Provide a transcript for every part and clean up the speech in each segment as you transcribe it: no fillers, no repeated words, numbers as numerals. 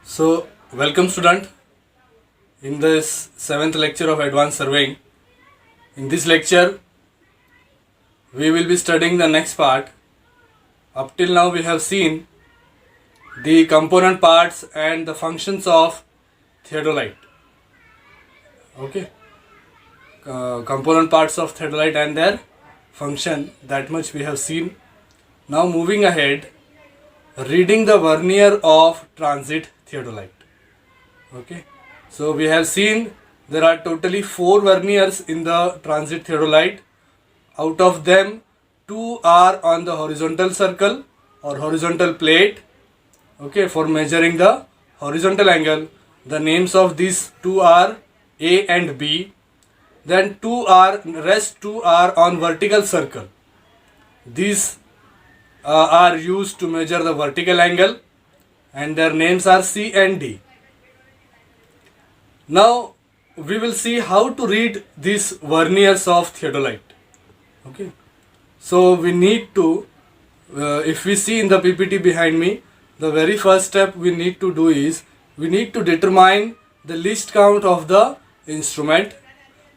So, welcome student in this 7th lecture of advanced surveying. In this lecture, we will be studying the next part. Up till now, we have seen the component parts and the functions of theodolite. Okay, component parts of theodolite and their function, that much we have seen. Now, moving ahead, reading the vernier of transit theodolite. Okay, so we have seen there are totally 4 verniers in the transit theodolite. Out of them, 2 are on the horizontal circle or horizontal plate, okay, for measuring the horizontal angle. The names of these 2 are A and B. Then rest 2 are on vertical circle. These are used to measure the vertical angle, and their names are C and D. Now we will see how to read these verniers of theodolite. Okay, so we need to, if we see in the PPT behind me, the very first step we need to do is we need to determine the least count of the instrument.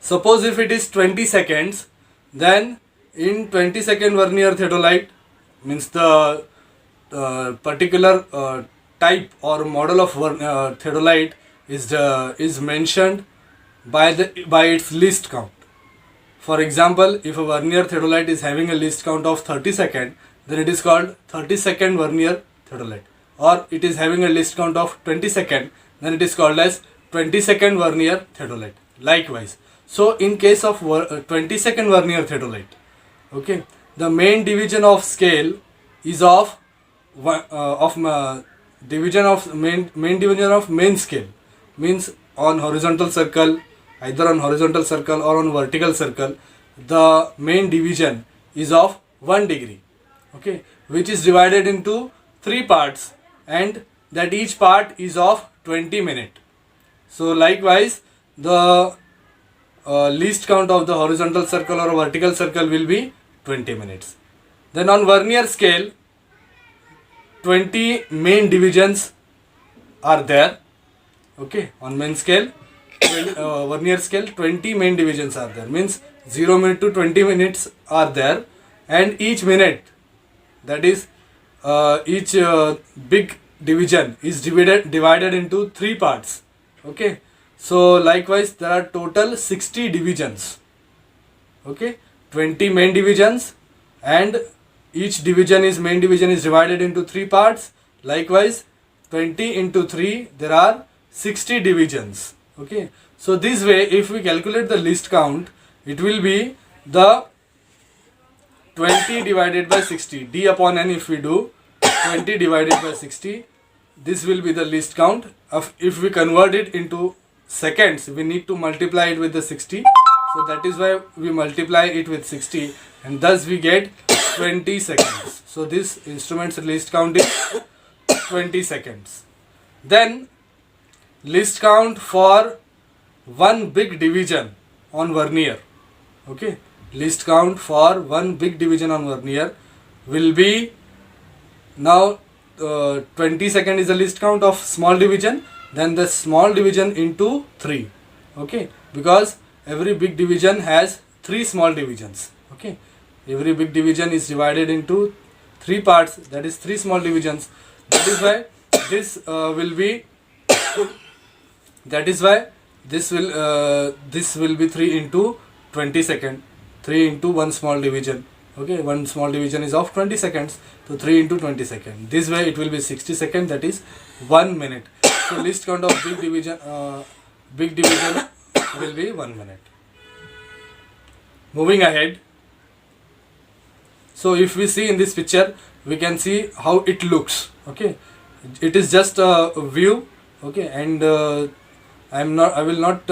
Suppose if it is 20 seconds, then in 20-second vernier theodolite, means the particular type or model of theodolite is mentioned by its least count. For example, if a vernier theodolite is having a least count of 30 seconds, then it is called 30-second vernier theodolite. Or it is having a least count of 20 seconds, then it is called as 20-second vernier theodolite. Likewise, so in case of 20-second vernier theodolite, okay, the main division of scale is of main division of main scale, means on horizontal circle, either on horizontal circle or on vertical circle, the main division is of 1 degree, okay, which is divided into 3 parts, and that each part is of 20 minutes. So likewise, the least count of the horizontal circle or vertical circle will be 20 minutes. Then on vernier scale, 20 main divisions are there. Okay, on main scale, vernier scale, 20 main divisions are there. Means 0 minute to 20 minutes are there, and each minute, that is each big division is divided into 3 parts. Okay, so likewise there are total 60 divisions. Okay, 20 main divisions, and each main division is divided into 3 parts. Likewise, 20 into 3, there are 60 divisions. Okay, so this way, if we calculate the least count, it will be the 20 divided by 60, D upon N. If we do 20 divided by 60, this will be the least count. If we convert it into seconds, we need to multiply it with the 60. So that is why we multiply it with 60, and thus we get 20 seconds. So this instrument's least count is 20 seconds. Then least count for one big division on vernier. Okay, least count for one big division on vernier will be, now 20 second is the least count of small division, then the small division into 3. Okay, because every big division has 3 small divisions. Okay, every big division is divided into 3 parts, that is 3 small divisions. That is why this will be this will be 3 into 20 second, 3 into 1 small division. Okay, 1 small division is of 20 seconds, so 3 into 20 seconds. This way it will be 60 seconds, that is 1 minute. So least count of big division will be 1 minute. Moving ahead, so if we see in this picture, we can see how it looks. Okay, it is just a view. Okay, and I will not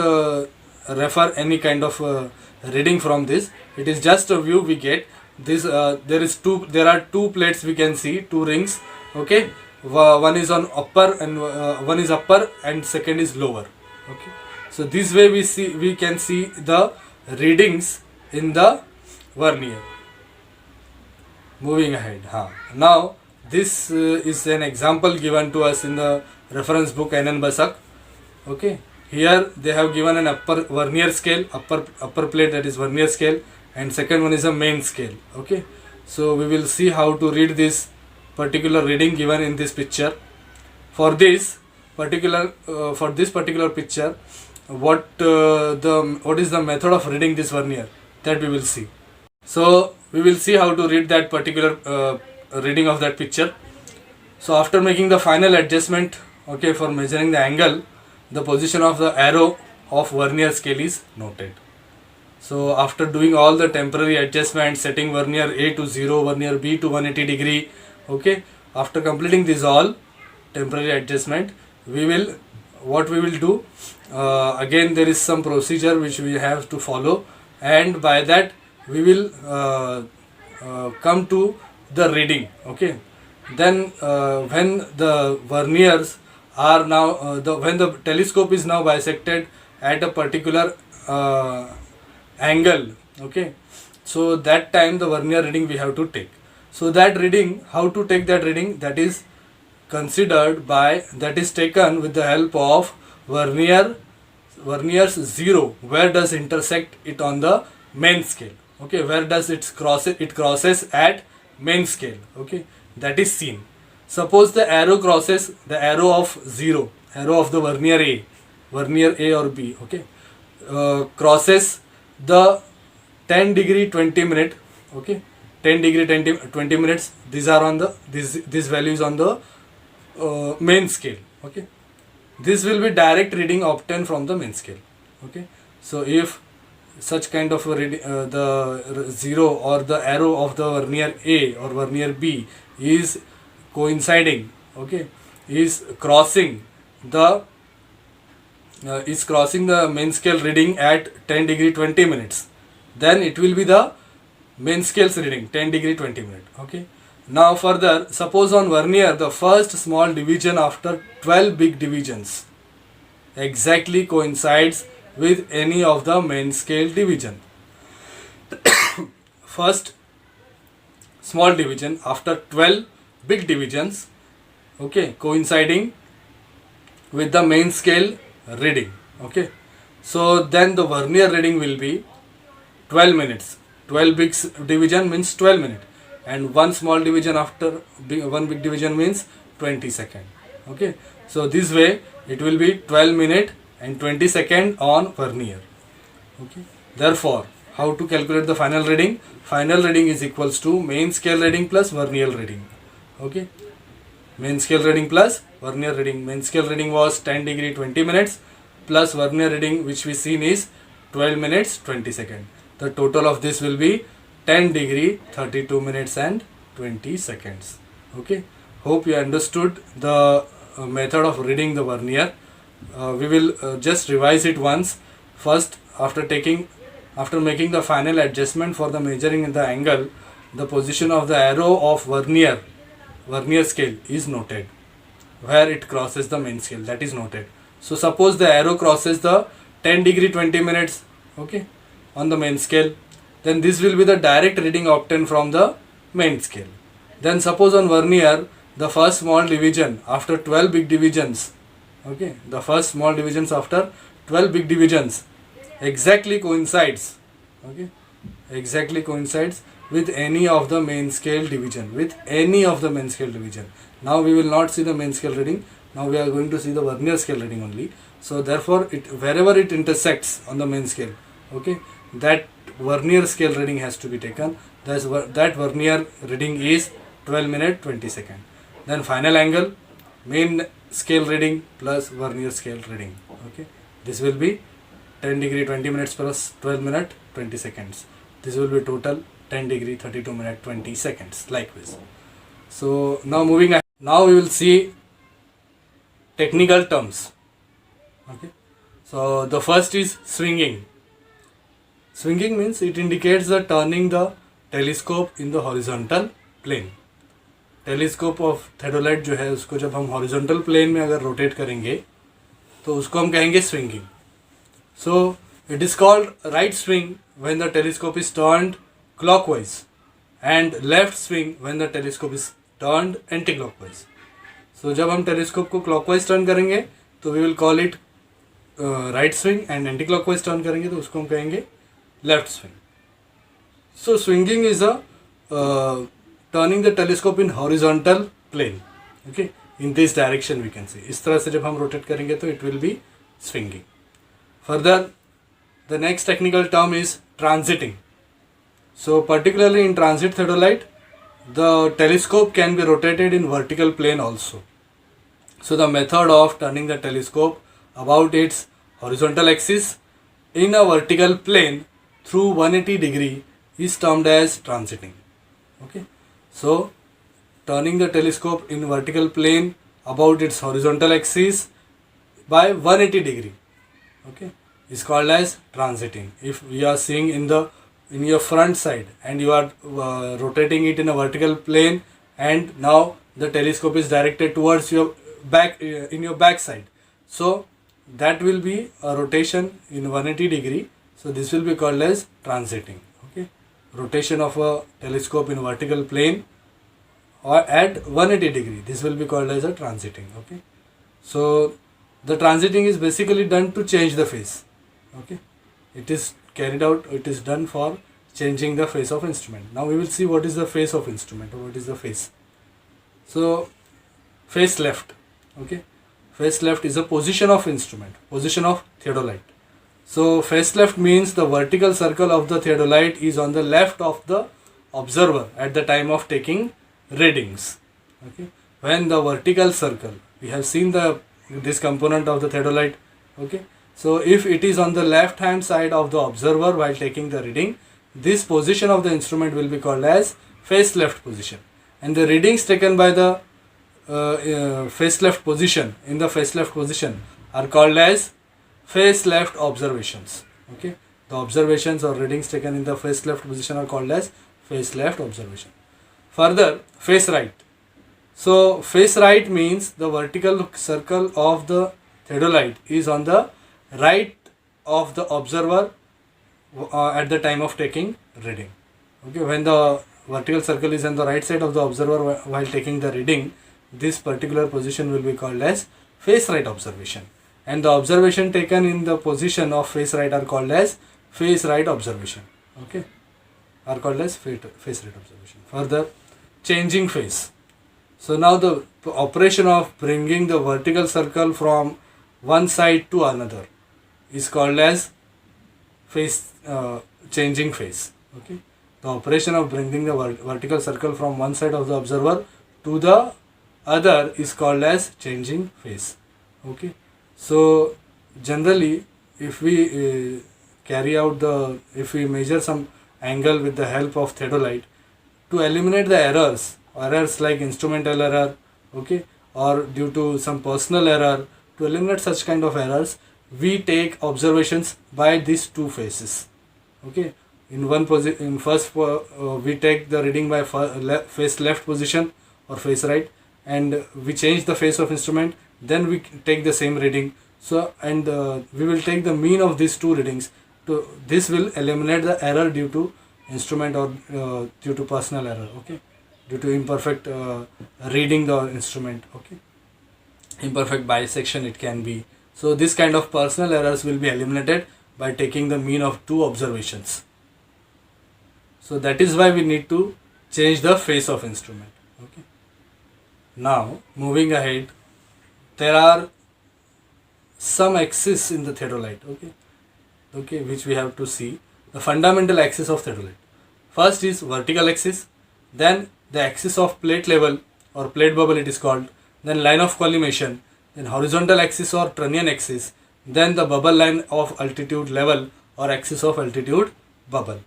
refer any kind of reading from this. It is just a view we get. This there are 2 plates we can see, 2 rings. Okay, one is on upper and one is upper and second is lower. Okay, so this way we can see the readings in the vernier. Moving ahead, now this is an example given to us in the reference book NN Basak. Okay, here they have given an upper vernier scale, upper plate, that is vernier scale, and second one is a main scale. Okay, so we will see how to read this particular reading given in this picture. For this particular picture, what is the method of reading this vernier, that we will see. So we will see how to read that particular reading of that picture. So after making the final adjustment, okay, for measuring the angle, the position of the arrow of vernier scale is noted. So after doing all the temporary adjustments, setting vernier A to 0, vernier B to 180 degree, okay, after completing this all temporary adjustment, what we will do, again there is some procedure which we have to follow, and by that we will come to the reading. Okay, then when the verniers are now when the telescope is now bisected at a particular angle, okay, so that time the vernier reading we have to take. So that reading, how to take that reading, that is taken with the help of vernier's 0, where does intersect it on the main scale. Okay, where does it crosses at main scale. Okay, that is seen. Suppose the arrow crosses the arrow of 0, arrow of the vernier A or B, okay, crosses the 10 degree 20 minute, okay, 10 degree 20 minutes, these are on the these values on the main scale. Okay, this will be direct reading obtained from the main scale. Okay, so if such kind of a the 0 or the arrow of the vernier A or vernier B is coinciding, okay, is crossing the main scale reading at 10 degree 20 minutes, then it will be the main scale's reading 10 degree 20 minute. Okay, now further, suppose on vernier the first small division after 12 big divisions exactly coincides with any of the main scale division. First small division after 12 big divisions, okay, coinciding with the main scale reading. Okay, so then the vernier reading will be 12 minutes. 12 big division means 12 minutes, and one small division after one big division means 20 second. Okay, so this way it will be 12 minute and 20 second on vernier. Okay, therefore how to calculate the final reading? Final reading is equals to main scale reading plus vernier reading. Okay, main scale reading plus vernier reading. Main scale reading was 10 degree 20 minutes plus vernier reading which we seen is 12 minutes 20 second. The total of this will be 10 degree 32 minutes and 20 seconds. Okay, hope you understood the method of reading the vernier. We will just revise it once. First, after making the final adjustment for the measuring in the angle, the position of the arrow of vernier scale is noted, where it crosses the main scale, that is noted. So suppose the arrow crosses the 10 degree 20 minutes, okay, on the main scale, then this will be the direct reading obtained from the main scale. Then suppose on vernier the first small division after 12 big divisions, okay, the first small divisions after 12 big divisions exactly coincides, okay, exactly coincides with any of the main scale division, Now we will not see the main scale reading, now we are going to see the vernier scale reading only. So therefore wherever it intersects on the main scale, okay, that vernier scale reading has to be taken. That vernier reading is 12 minute 20 second. Then final angle, main scale reading plus vernier scale reading. Okay, this will be 10 degree 20 minutes plus 12 minute 20 seconds. This will be total 10 degree 32 minute 20 seconds, likewise. So now moving ahead, now we will see technical terms. Okay, so the first is swinging. Swinging means it indicates the turning the telescope in the horizontal plane. Telescope of theodolite जो है उसको जब हम horizontal plane में अगर rotate करेंगे तो उसको हम कहेंगे swinging. So it is called right swing when the telescope is turned clockwise and left swing when the telescope is turned anti-clockwise. So जब हम टेलीस्कोप को क्लॉकवाइज टर्न करेंगे तो we will call it right swing, and anti clockwise turn करेंगे तो उसको हम कहेंगे left swing. So swinging is a turning the telescope in horizontal plane. Okay, in this direction we can see. इस तरह से जब हम रोटेट करेंगे तो it will be swinging. Further the next technical term is transiting. So particularly in transit theodolite, the telescope can be rotated in vertical plane also. So the method of turning the telescope about its horizontal axis in a vertical plane through 180 degree is termed as transiting. Okay, so turning the telescope in vertical plane about its horizontal axis by 180 degree, okay, is called as transiting. If we are seeing in your front side and you are rotating it in a vertical plane, and now the telescope is directed towards your back, in your back side, so that will be a rotation in 180 degree. So this will be called as transiting. Okay, rotation of a telescope in vertical plane or at 180 degree, this will be called as a transiting. Okay, so the transiting is basically done to change the phase. Okay, it is carried out, it is done for changing the phase of instrument. Now we will see what is the phase of instrument, or what is the phase. So phase left. Okay, phase left is a position of instrument, position of theodolite. So phase left means the vertical circle of the theodolite is on the left of the observer at the time of taking readings. Okay, when the vertical circle, we have seen this component of the theodolite. Okay, so if it is on the left hand side of the observer while taking the reading, this position of the instrument will be called as face left position, and the readings taken by the face left position, in the face left position, are called as face left observations. Okay, the observations or readings taken in the face left position are called as face left observation. Further, face right. So face right means the vertical circle of the theodolite is on the right of the observer at the time of taking reading. Okay, when the vertical circle is on the right side of the observer while taking the reading, this particular position will be called as face right observation, and the observation taken in the position of face right are called as face right observation. Okay, are called as face right observation. Further, changing phase. So now the operation of bringing the vertical circle from one side to another is called as phase changing phase. Okay, the operation of bringing the vertical circle from one side of the observer to the other is called as changing phase. Okay, so generally if we if we measure some angle with the help of theodolite, to eliminate the errors like instrumental error, okay, or due to some personal error, to eliminate such kind of errors, we take observations by these two phases. Okay, in first we take the reading by face left position or face right, and we change the phase of instrument, then we take the same reading. So and we will take the mean of these two readings. This will eliminate the error due to instrument or due to personal error. Okay, due to imperfect reading the instrument. Okay, imperfect bisection it can be. So this kind of personal errors will be eliminated by taking the mean of two observations. So that is why we need to change the phase of instrument. Okay, now moving ahead, there are some axes in the theodolite. Okay, which we have to see. The fundamental axis of theodolite. First is vertical axis, then the axis of plate level or plate bubble it is called, then line of collimation, then horizontal axis or Trunnion axis, then the bubble line of altitude level or axis of altitude bubble.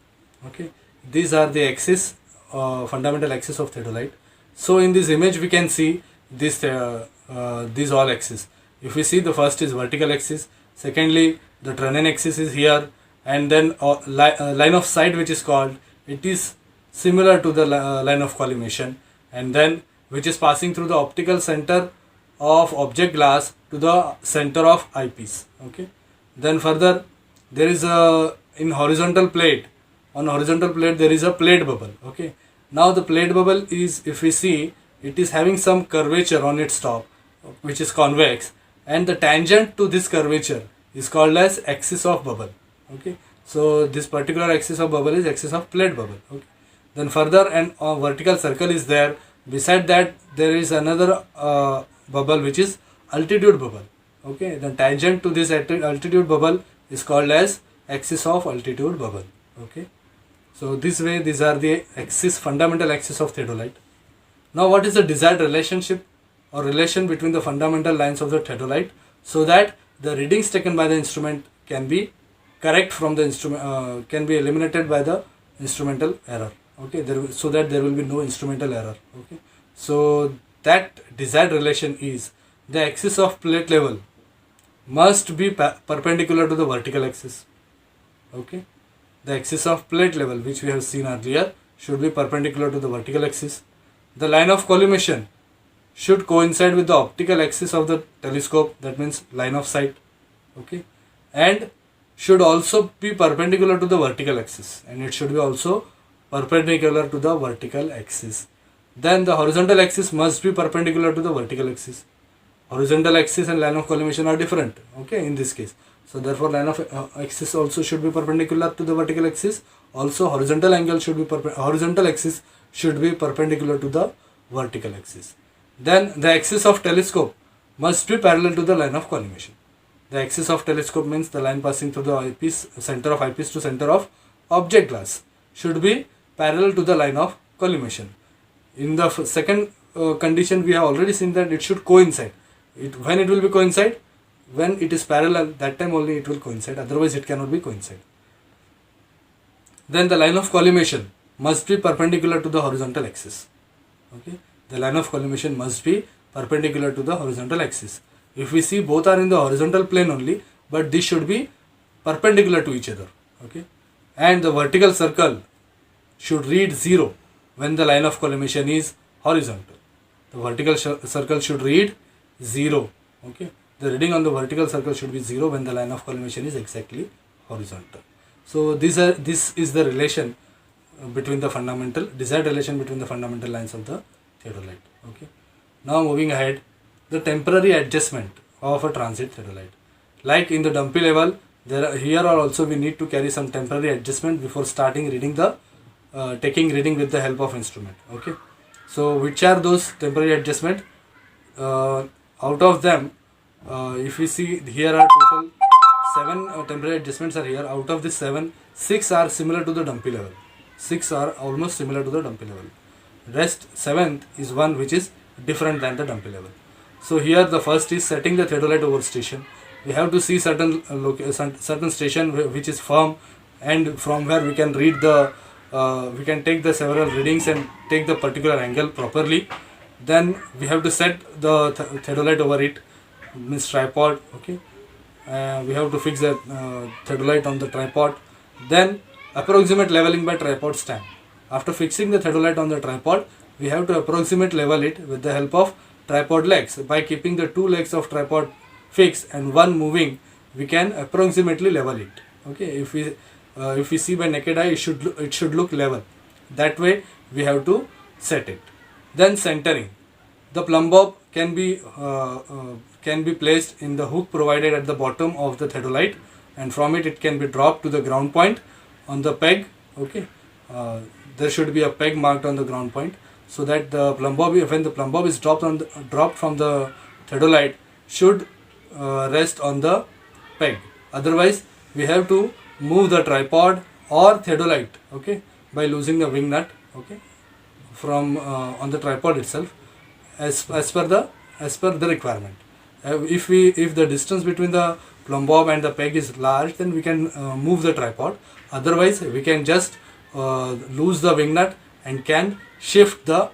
Okay, these are the axis, fundamental axis of theodolite. So in this image we can see these all axes. If we see, the first is vertical axis, secondly the Trunnion axis is here, and then line of sight which is called, it is similar to the line of collimation, and then which is passing through the optical center of object glass to the center of eyepiece. Okay, then further there is a, in horizontal plate, on horizontal plate there is a plate bubble. Okay, now the plate bubble is, if we see, it is having some curvature on its top, which is convex, and the tangent to this curvature is called as axis of bubble. Okay, so this particular axis of bubble is axis of plate bubble. Okay, then further an vertical circle is there. Beside that there is another bubble which is altitude bubble. Okay, the tangent to this altitude bubble is called as axis of altitude bubble. Okay, so this way these are the fundamental axis of theodolite. Now what is the desired relationship or relation between the fundamental lines of the theodolite, so that the readings taken by the instrument can be correct from the instrument, can be eliminated by the instrumental error. Okay, so that there will be no instrumental error. Okay, so that desired relation is the axis of plate level must be perpendicular to the vertical axis. Okay, the axis of plate level, which we have seen earlier, should be perpendicular to the vertical axis. The line of collimation should coincide with the optical axis of the telescope, that means line of sight. Okay, and should also be perpendicular to the vertical axis, and it should be also perpendicular to the vertical axis. Then the horizontal axis must be perpendicular to the vertical axis. Horizontal axis and line of collimation are different. Okay, in this case, so therefore line of axis also should be perpendicular to the vertical axis. Also horizontal angle should be horizontal axis should be perpendicular to the vertical axis. Then the axis of telescope must be parallel to the line of collimation. The axis of telescope means the line passing through the eyepiece, center of eyepiece to center of object glass, should be parallel to the line of collimation. In the second condition, we have already seen that it should coincide. When it will be coincide? When it is parallel, that time only it will coincide, otherwise it cannot be coincide. Then the line of collimation must be perpendicular to the horizontal axis. Okay, the line of collimation must be perpendicular to the horizontal axis. If we see, both are in the horizontal plane only, but this should be perpendicular to each other. Okay, and the vertical circle should read 0 when the line of collimation is horizontal. The vertical circle should read 0. Okay, the reading on the vertical circle should be 0 when the line of collimation is exactly horizontal. So this is the relation between the desired relation between the fundamental lines of the theodolite. Okay, now moving ahead, the temporary adjustment of a transit theodolite. Like in the dumpy level, here are also we need to carry some temporary adjustment before starting reading the taking reading with the help of instrument. Okay, so which are those temporary adjustment? Out of them, if we see, here are total 7 temporary adjustments are here. Out of the 7, 6 are similar to the dumpy level. 6 are almost similar to the dumpy level. Rest 7th is one which is different than the dumpy level. So here the first is setting the theodolite over station. We have to see certain station which is firm, and from where we can read the we can take the several readings and take the particular angle properly. Then we have to set the theodolite over it, means tripod. Okay, we have to fix the theodolite on the tripod. Then approximate leveling by tripod stand. After fixing the theodolite on the tripod, we have to approximate level it with the help of tripod legs. By keeping the 2 legs of tripod fixed and one moving, we can approximately level it. Okay, if we see by naked eye, it should look level. That way we have to set it. Then centering. The plumb bob can be placed in the hook provided at the bottom of the theodolite, and from it can be dropped to the ground point on the peg. Okay, there should be a peg marked on the ground point, so that the plumb bob, when the plumb bob is dropped from the theodolite, should rest on the peg. Otherwise, we have to move the tripod or theodolite, okay, by losing the wing nut, okay, from on the tripod itself, as per the requirement. If the distance between the plumb bob and the peg is large, then we can move the tripod. Otherwise, we can just lose the wing nut and can shift the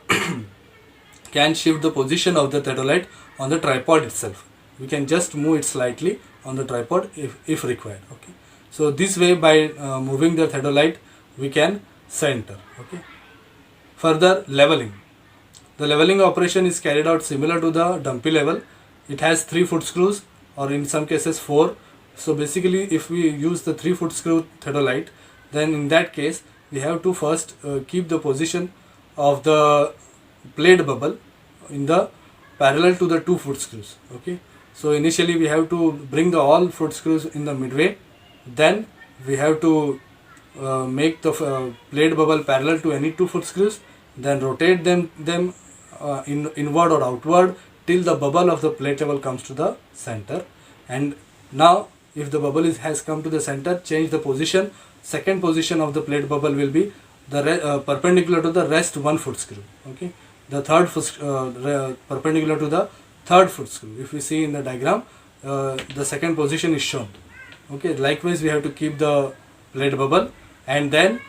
position of the theodolite on the tripod itself. We can just move it slightly on the tripod if required. Okay, so this way, by moving the theodolite, we can center. Okay. Further, leveling. The leveling operation is carried out similar to the dumpy level. It has 3 foot screws, or in some cases 4. So basically, if we use the 3 foot screw theodolite, then in that case we have to first keep the position of the plate bubble in the parallel to the two foot screws. Okay, so initially we have to bring the all foot screws in the midway, then we have to make the plate bubble parallel to any two foot screws, then rotate them inward or outward till the bubble of the plate level comes to the center. And now if the bubble has come to the center, change the position. Second position of the plate bubble will be the perpendicular to the rest 1 foot screw. Okay, the third foot perpendicular to the third foot screw. If we see in the diagram, the second position is shown. Okay, likewise we have to keep the plate bubble and then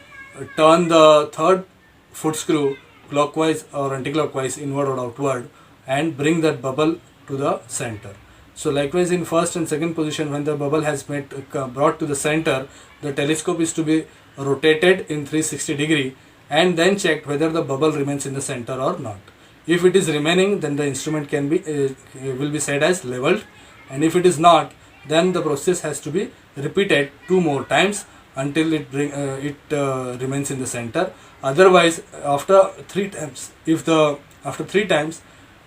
turn the third foot screw clockwise or anti-clockwise, inward or outward, and bring that bubble to the center. So likewise in first and second position, when the bubble has brought to the center, the telescope is to be rotated in 360 degree and then checked whether the bubble remains in the center or not. If it is remaining, then the instrument can be will be said as leveled, and if it is not, then the process has to be repeated 2 more times until it remains in the center. Otherwise, after 3 times, after 3 times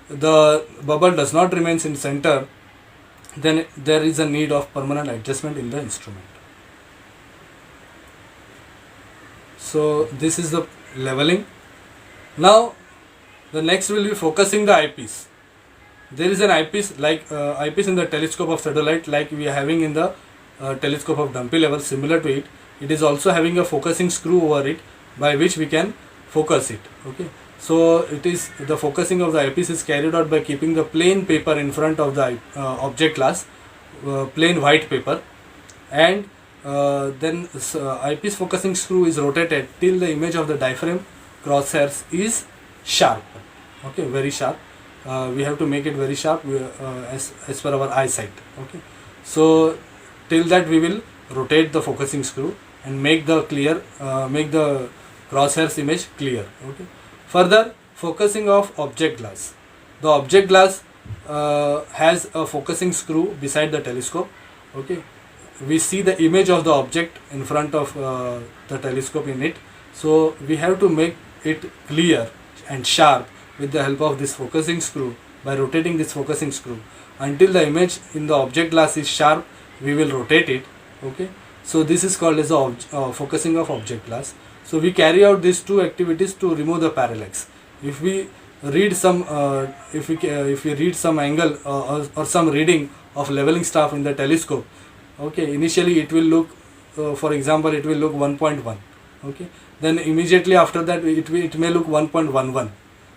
the bubble does not remain in center, then there is a need of permanent adjustment in the instrument. So this is the leveling. Now the next will be focusing the eyepiece. There is an eyepiece like eyepiece in the telescope of theodolite, like we are having in the telescope of Dumpy level. Similar to it, it is also having a focusing screw over it by which we can focus it. Okay, so it is the focusing of the eyepiece is carried out by keeping the plain paper in front of the object glass, plain white paper, and then eyepiece focusing screw is rotated till the image of the diaphragm crosshairs is sharp. Okay, very sharp. We have to make it very sharp as per our eyesight. Okay, so till that we will rotate the focusing screw and make the crosshairs image clear. Okay. Further, focusing of object glass. The object glass has a focusing screw beside the telescope. Okay, we see the image of the object in front of the telescope in it. So we have to make it clear and sharp with the help of this focusing screw by rotating this focusing screw. Until the image in the object glass is sharp, we will rotate it. Okay, so this is called as the focusing of object glass. So we carry out these two activities to remove the parallax. If we read some if we read some angle or some reading of leveling staff in the telescope, okay, initially it will look for example it will look 1.1. okay, then immediately after that it may look 1.11.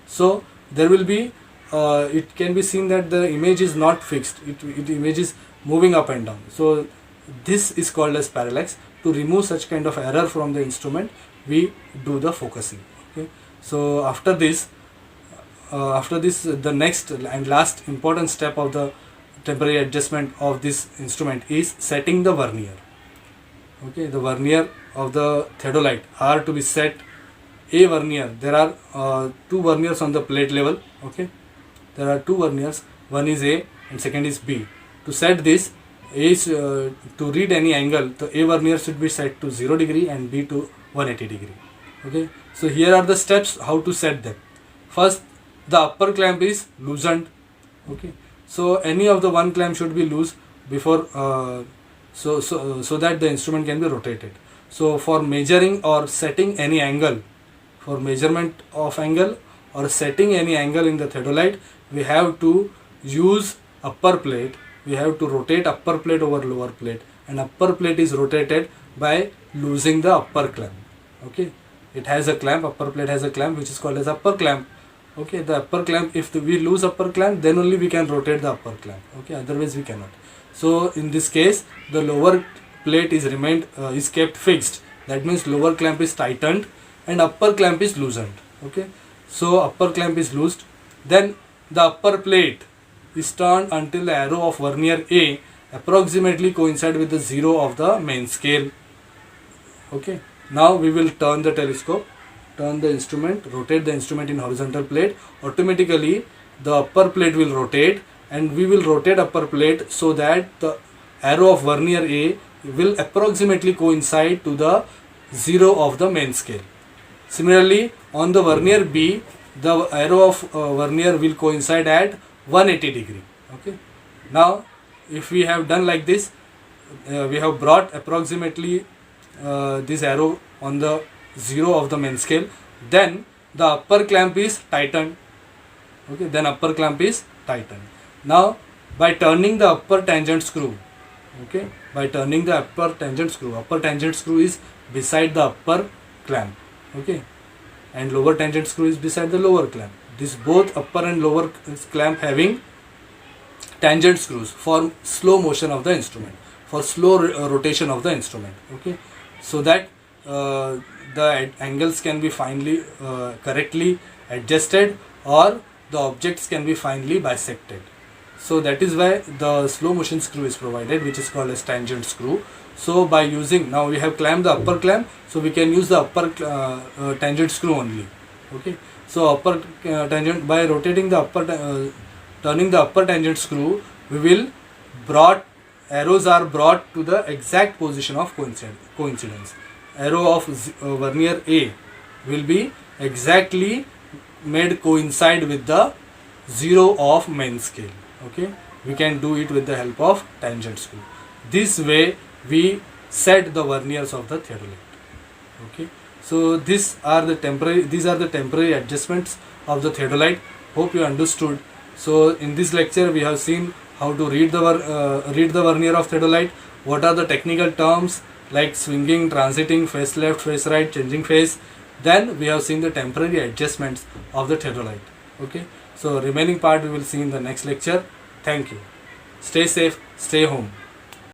so there will be it can be seen that the image is not fixed, it image is moving up and down. So this is called as parallax. To remove such kind of error from the instrument, we do the focusing. Okay, so after this the next and last important step of the temporary adjustment of this instrument is setting the vernier. Okay, the vernier of the theodolite are to be set. A vernier, there are 2 verniers on the plate level. Okay, there are 2 verniers, one is A and second is B. To set this, A is to read any angle, the A vernier should be set to 0 degree and B to 180 degree. Okay, so here are the steps how to set them. First, the upper clamp is loosened. Okay, so any of the one clamp should be loose before so that the instrument can be rotated. So for measuring or setting any angle, for measurement of angle or setting any angle in the theodolite, we have to use upper plate. We have to rotate upper plate over lower plate, and upper plate is rotated by losing the upper clamp. Okay, it has a clamp, upper plate has a clamp which is called as upper clamp. Okay, the upper clamp, if we lose upper clamp, then only we can rotate the upper clamp. Okay, otherwise we cannot. So in this case, the lower plate is kept fixed. That means lower clamp is tightened and upper clamp is loosened. Okay, so upper clamp is loosed, then the upper plate is turned until the arrow of vernier A approximately coincide with the 0 of the main scale. Okay, now we will turn the telescope, turn the instrument, rotate the instrument in horizontal plate. Automatically the upper plate will rotate, and we will rotate upper plate so that the arrow of vernier A will approximately coincide to the 0 of the main scale. Similarly, on the vernier B, the arrow of vernier will coincide at 180 degree. Okay. Now if we have done like this, we have brought approximately this arrow on the 0 of the main scale, then the upper clamp is tightened. Okay, then upper clamp is tightened. Now by turning the upper tangent screw, okay, by turning the upper tangent screw is beside the upper clamp, okay, and lower tangent screw is beside the lower clamp. This both upper and lower clamp having tangent screws for slow motion of the instrument, for slow rotation of the instrument, okay, so that the angles can be finely correctly adjusted, or the objects can be finely bisected. So that is why the slow motion screw is provided, which is called as tangent screw. So by using, now we have clamped the upper clamp, so we can use the upper tangent screw only. Okay, so upper tangent, by rotating the upper turning the upper tangent screw, we will arrows are brought to the exact position of coincidence. Arrow of vernier A will be exactly made coincide with the 0 of main scale. Okay, we can do it with the help of tangent screw. This way we set the verniers of the theodolite. Okay, so these are the temporary adjustments of the theodolite. Hope you understood. So in this lecture we have seen how to read the vernier of theodolite, what are the technical terms like swinging, transiting, face left, face right, changing face. Then we have seen the temporary adjustments of the theodolite. Okay, so remaining part we will see in the next lecture. Thank you. Stay safe, stay home.